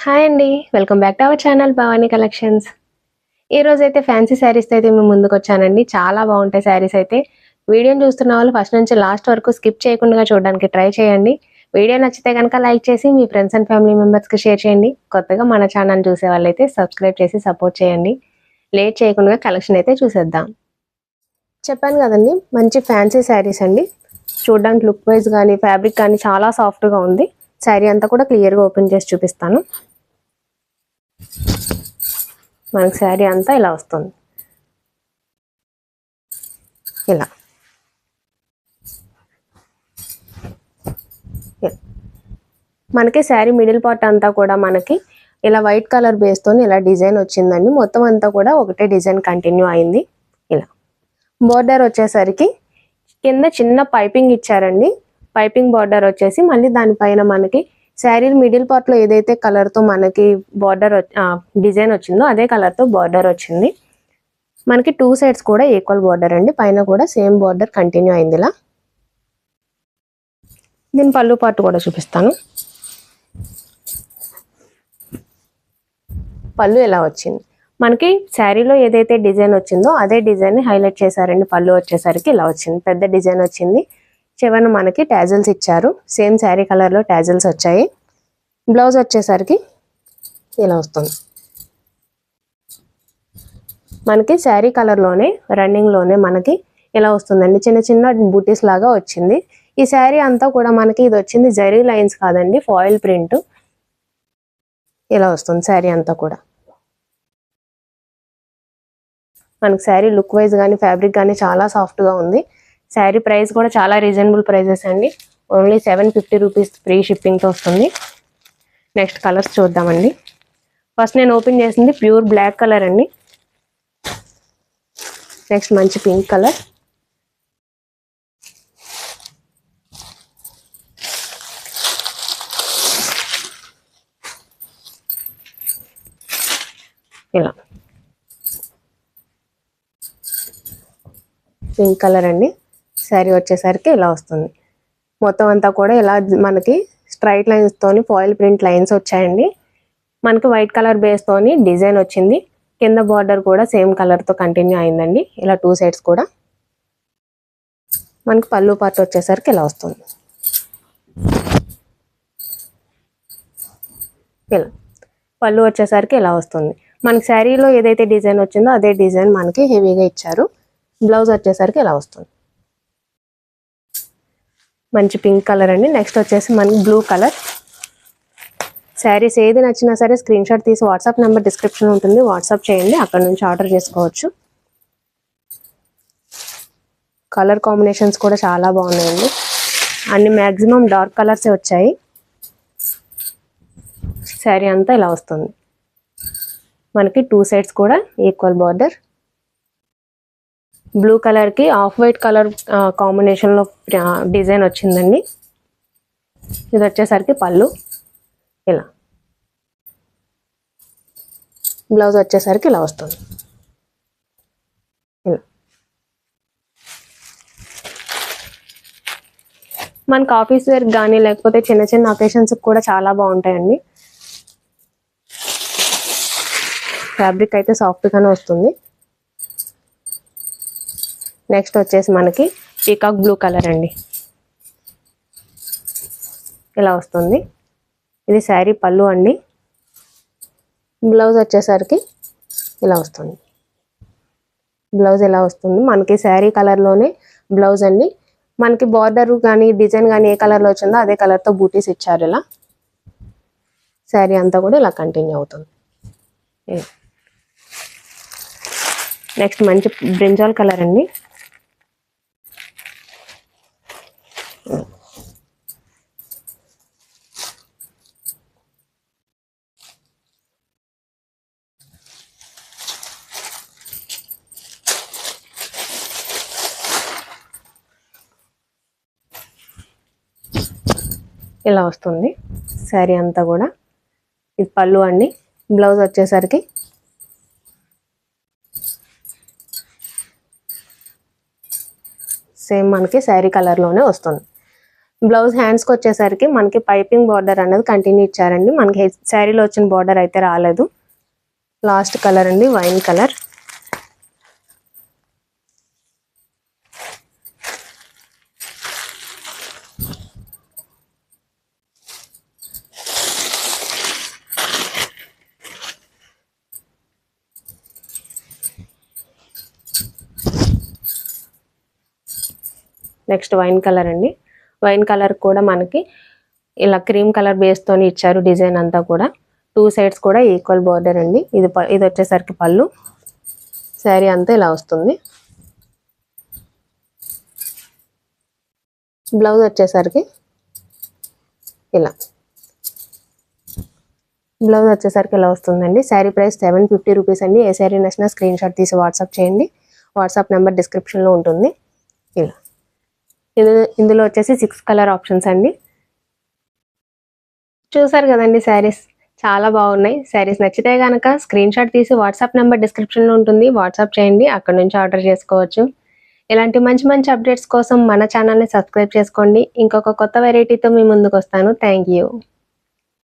Hi అండి. Welcome back to our channel Bhavani collections. ఈ రోజైతే ఫ్యాన్సీ శారీస్‌తో అయితే మేము ముందుకొచ్చానండి. చాలా బాగుంటాయి శారీస్ అయితే. వీడియోని చూస్తున్న వాళ్ళు ఫస్ట్ నుంచి లాస్ట్ వరకు స్కిప్ చేయకుండా చూడడానికి ట్రై చేయండి. వీడియో నచ్చితే గనుక లైక్ చేసి మీ ఫ్రెండ్స్ అండ్ ఫ్యామిలీ మెంబర్స్‌కి షేర్ చేయండి. కొత్తగా మన ఛానల్ చూసే వాళ్ళైతే సబ్స్క్రైబ్ చేసి సపోర్ట్ చేయండి. లేట్ చేయకుండా కలెక్షన్ అయితే చూసేద్దాం. చెప్పాను కదండి, మంచి ఫ్యాన్సీ శారీస్ అండి. చూడడానికి లుక్ వైజ్ కానీ ఫ్యాబ్రిక్ కానీ చాలా సాఫ్ట్‌గా ఉంది. శారీ అంతా కూడా క్లియర్‌గా ఓపెన్ చేసి చూపిస్తాను. మనకి శారీ అంతా ఇలా వస్తుంది. ఇలా మనకి శారీ మిడిల్ పార్ట్ అంతా కూడా మనకి ఇలా వైట్ కలర్ బేస్తో ఇలా డిజైన్ వచ్చిందండి. మొత్తం అంతా కూడా ఒకటే డిజైన్ కంటిన్యూ అయింది. ఇలా బోర్డర్ వచ్చేసరికి కింద చిన్న పైపింగ్ ఇచ్చారండి. పైపింగ్ బోర్డర్ వచ్చేసి మళ్ళీ దానిపైన మనకి శారీ మిడిల్ పార్ట్లో ఏదైతే కలర్తో మనకి బార్డర్ డిజైన్ వచ్చిందో అదే కలర్తో బార్డర్ వచ్చింది. మనకి టూ సైడ్స్ కూడా ఈక్వల్ బార్డర్ అండి. పైన కూడా సేమ్ బార్డర్ కంటిన్యూ అయింది. ఇలా దీని పళ్ళు పార్ట్ కూడా చూపిస్తాను. పళ్ళు ఎలా వచ్చింది, మనకి శారీలో ఏదైతే డిజైన్ వచ్చిందో అదే డిజైన్ హైలైట్ చేశారండి. పళ్ళు వచ్చేసరికి ఇలా వచ్చింది, పెద్ద డిజైన్ వచ్చింది. చివరన మనకి టాజిల్స్ ఇచ్చారు. సేమ్ శారీ కలర్లో టాజిల్స్ వచ్చాయి. బ్లౌజ్ వచ్చేసరికి ఇలా వస్తుంది. మనకి శారీ కలర్లోనే రన్నింగ్లోనే మనకి ఇలా వస్తుందండి. చిన్న చిన్న బూటీస్ లాగా వచ్చింది. ఈ శారీ అంతా కూడా మనకి ఇది వచ్చింది జరీ లైన్స్ కాదండి, ఫాయిల్ ప్రింట్. ఇలా వస్తుంది శారీ అంతా కూడా. మనకి శారీ లుక్ వైజ్ కానీ ఫ్యాబ్రిక్ కానీ చాలా సాఫ్ట్గా ఉంది. శారీ ప్రైస్ కూడా చాలా రీజనబుల్ ప్రైజెస్ అండి. ఓన్లీ 750 రూపీస్ ఫ్రీ షిప్పింగ్తో వస్తుంది. నెక్స్ట్ కలర్స్ చూద్దామండి. ఫస్ట్ నేను ఓపెన్ చేసింది ప్యూర్ బ్లాక్ కలర్ అండి. నెక్స్ట్ మంచి పింక్ కలర్, ఇలా పింక్ కలర్ అండి. శారీ వచ్చేసరికి ఇలా వస్తుంది. మొత్తం అంతా కూడా ఇలా మనకి స్ట్రైట్ లైన్స్తోని ఫాయిల్ ప్రింట్ లైన్స్ వచ్చాయండి. మనకి వైట్ కలర్ బేస్తోని డిజైన్ వచ్చింది. కింద బార్డర్ కూడా సేమ్ కలర్తో కంటిన్యూ అయిందండి. ఇలా టూ సైడ్స్ కూడా. మనకి పళ్ళు పార్ట్ వచ్చేసరికి ఇలా వస్తుంది. ఇలా పళ్ళు వచ్చేసరికి ఇలా వస్తుంది. మనకి శారీలో ఏదైతే డిజైన్ వచ్చిందో అదే డిజైన్ మనకి హెవీగా ఇచ్చారు. బ్లౌజ్ వచ్చేసరికి ఇలా వస్తుంది. మంచి పింక్ కలర్ అండి. నెక్స్ట్ వచ్చేసి మనకి బ్లూ కలర్. శారీస్ ఏది నచ్చినా సరే స్క్రీన్ షాట్ తీసి వాట్సాప్ నెంబర్ డిస్క్రిప్షన్ ఉంటుంది, వాట్సాప్ చేయండి. అక్కడ నుంచి ఆర్డర్ చేసుకోవచ్చు. కలర్ కాంబినేషన్స్ కూడా చాలా బాగున్నాయండి. అన్ని మ్యాక్సిమం డార్క్ కలర్సే వచ్చాయి. శారీ అంతా ఇలా వస్తుంది. మనకి టూ సైడ్స్ కూడా ఈక్వల్ బార్డర్. బ్లూ కలర్కి ఆఫ్ వైట్ కలర్ కాంబినేషన్లో డిజైన్ వచ్చిందండి. ఇది వచ్చేసరికి పళ్ళు. ఇలా బ్లౌజ్ వచ్చేసరికి ఇలా వస్తుంది. ఇలా మనకి ఆఫీస్ వేర్ కానీ లేకపోతే చిన్న చిన్న అకేషన్స్కి కూడా చాలా బాగుంటాయండి. ఫ్యాబ్రిక్ అయితే సాఫ్ట్గానే వస్తుంది. నెక్స్ట్ వచ్చేసి మనకి పీకాక్ బ్లూ కలర్ అండి. ఇలా వస్తుంది. ఇది శారీ పళ్ళు అండి. బ్లౌజ్ వచ్చేసరికి ఇలా వస్తుంది. బ్లౌజ్ ఇలా వస్తుంది. మనకి శారీ కలర్లోనే బ్లౌజ్ అండి. మనకి బార్డర్ కానీ డిజైన్ కానీ ఏ కలర్లో వచ్చిందో అదే కలర్తో బూటీస్ ఇచ్చారు. ఇలా శారీ అంతా కూడా ఇలా కంటిన్యూ అవుతుంది. నెక్స్ట్ మంచి బ్రింజాల్ కలర్ అండి. ఇలా వస్తుంది శారీ అంతా కూడా. ఇది పళ్ళు అండి. బ్లౌజ్ వచ్చేసరికి సేమ్ మనకి శారీ కలర్లోనే వస్తుంది. బ్లౌజ్ హ్యాండ్స్కి వచ్చేసరికి మనకి పైపింగ్ బార్డర్ అనేది కంటిన్యూ ఇచ్చారండి. మనకి శారీలో వచ్చిన బార్డర్ అయితే రాలేదు. లాస్ట్ కలర్ అండి wine colour. Next wine colour అండి. వైన్ కలర్ కూడా మనకి ఇలా క్రీమ్ కలర్ బేస్తోని ఇచ్చారు డిజైన్ అంతా కూడా. 2 సైడ్స్ కూడా ఈక్వల్ బార్డర్ అండి. ఇది వచ్చేసరికి పళ్ళు. శారీ అంతా ఇలా వస్తుంది. బ్లౌజ్ వచ్చేసరికి ఇలా వస్తుందండి. శారీ ప్రైస్ 750 రూపీస్ అండి. ఏ శారీ నచ్చినా స్క్రీన్ షాట్ తీసి వాట్సాప్ చేయండి. వాట్సాప్ నెంబర్ డిస్క్రిప్షన్లో ఉంటుంది. ఇలా ఇందులో వచ్చేసి 6 కలర్ ఆప్షన్స్ అండి. చూసారు కదండి శారీస్ చాలా బాగున్నాయి. శారీస్ నచ్చితే కనుక స్క్రీన్ షాట్ తీసి వాట్సాప్ నెంబర్ డిస్క్రిప్షన్లో ఉంటుంది, వాట్సాప్ చేయండి. అక్కడ నుంచి ఆర్డర్ చేసుకోవచ్చు. ఇలాంటి మంచి మంచి అప్డేట్స్ కోసం మన ఛానల్ని సబ్స్క్రైబ్ చేసుకోండి. ఇంకొక కొత్త వెరైటీతో మీ ముందుకు వస్తాను. Thank you.